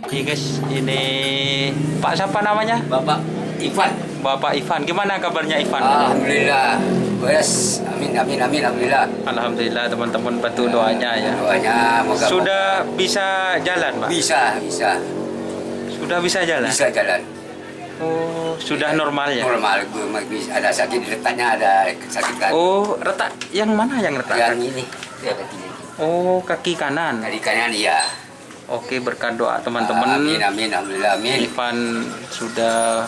Ini guys, ini Pak siapa namanya? Bapak Ivan. Bapak Ivan. Gimana kabarnya Ivan? Alhamdulillah. Yes, amin, alhamdulillah. Alhamdulillah, teman-teman bantu doanya ya. Doanya moga Sudah bisa jalan, Pak? bisa. Sudah bisa jalan? Bisa jalan. Oh, sudah normal ya? Normal, ada sakit retaknya, ada sakit kaki. Oh, retak yang mana yang retak? Yang ini, dia kakinya. Oh, kaki kanan. Kaki kanan iya. Oke, berkat doa teman-teman. Amin, alhamdulillah, amin. Ivan sudah,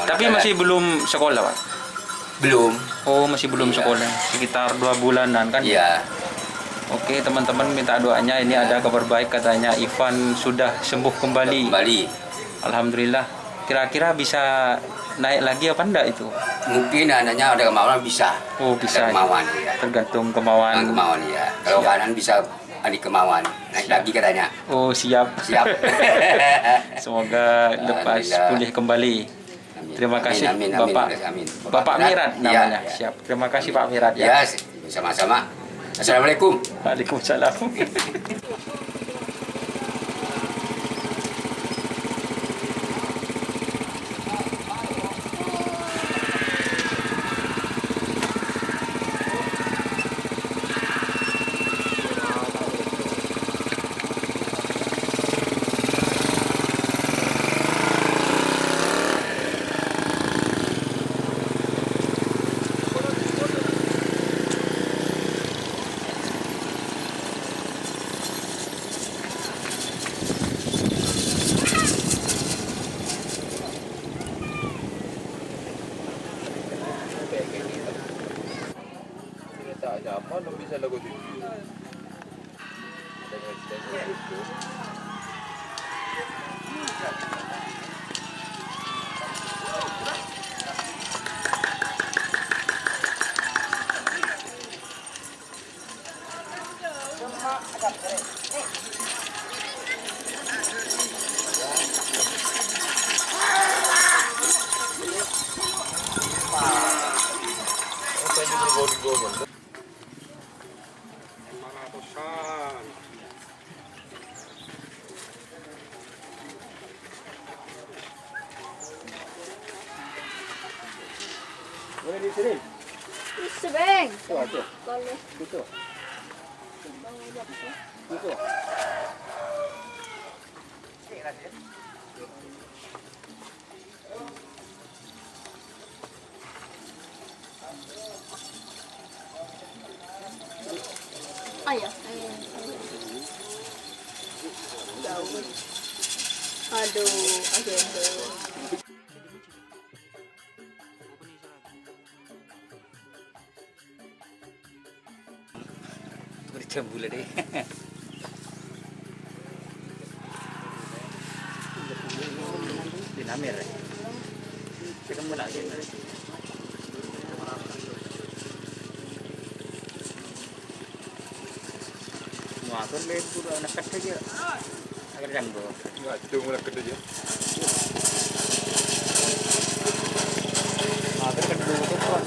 tapi jalan. masih belum sekolah, Pak? Belum. Oh, masih belum Iya. sekolah. Sekitar 2 bulanan kan? Iya. Oke, teman-teman minta doanya. Ini ada kabar baik katanya Ivan sudah sembuh kembali. Alhamdulillah. Kira-kira bisa naik lagi apa enggak itu? Mungkin anaknya ada kemauan bisa. Oh, bisa. Ada kemauan ya. Tergantung kemauan. Kemauan ya. Kalau kanan bisa ada kemauan. Naik lagi katanya. Oh, siap. Siap. Semoga lepas Alhamdulillah. pulih kembali. Amin. Terima kasih Amin, Bapak. amin. Bapak Mirat Iya, namanya. iya. Siap. Terima kasih Pak Mirat Ya, ya. sama-sama. Assalamualaikum. Waalaikumsalam. Apa lo bisa lagu tu? Boleh di sini? Sebeng. Tuh. Boleh. Gitu. Gitu. Ayah. Daun. Aduh, agenda. Berjambul deh. Dinamir. Kita mau lagi. Wah, kan main pura anak kecil aja. Agar janggo. Enggak, itu mulai kerja je. Agar kan dulu tu kan.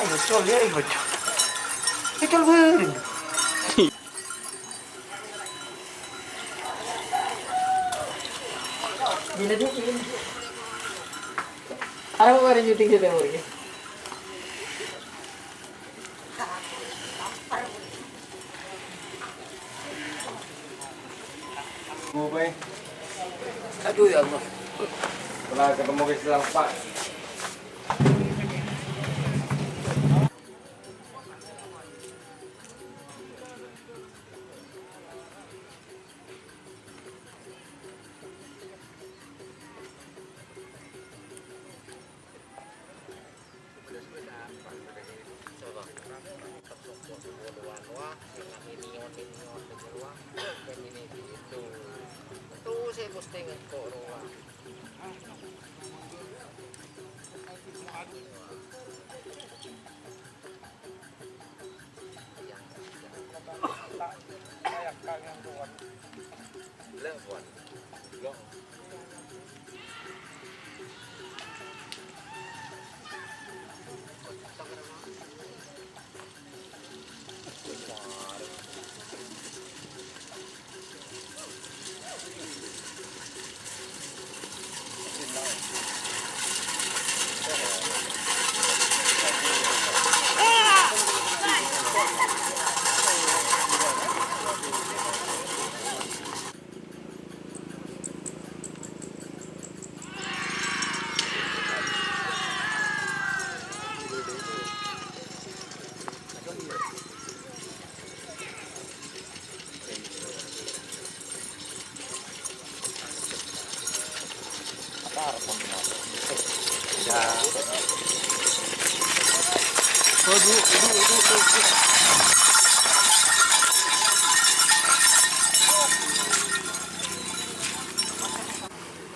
Ayo, col ya, ibu. Col beureun. Gini dia gini. Aku kemarin syuting kita lagi. Gue, Aduh ya Allah. pernah ketemu ke Silang Pak. Itu saya posting kok ruang.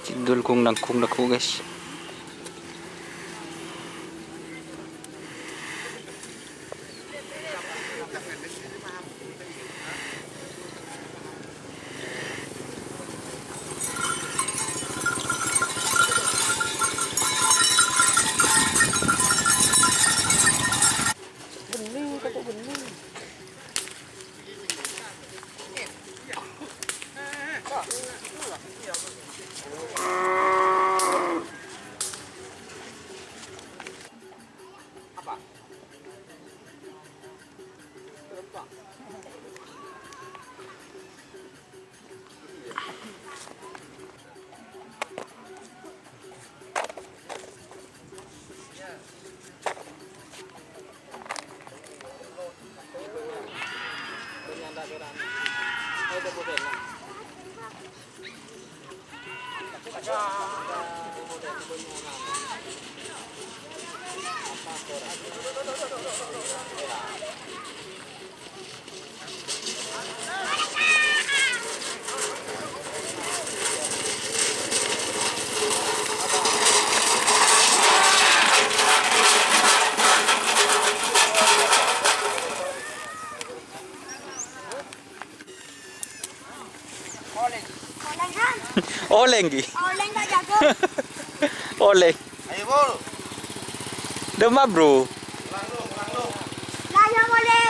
Cindul kung nagkung dako guys. Oleng gi. Oleng tak jago. Oleng. Ayo bol. Demam bro. Lah yang oleh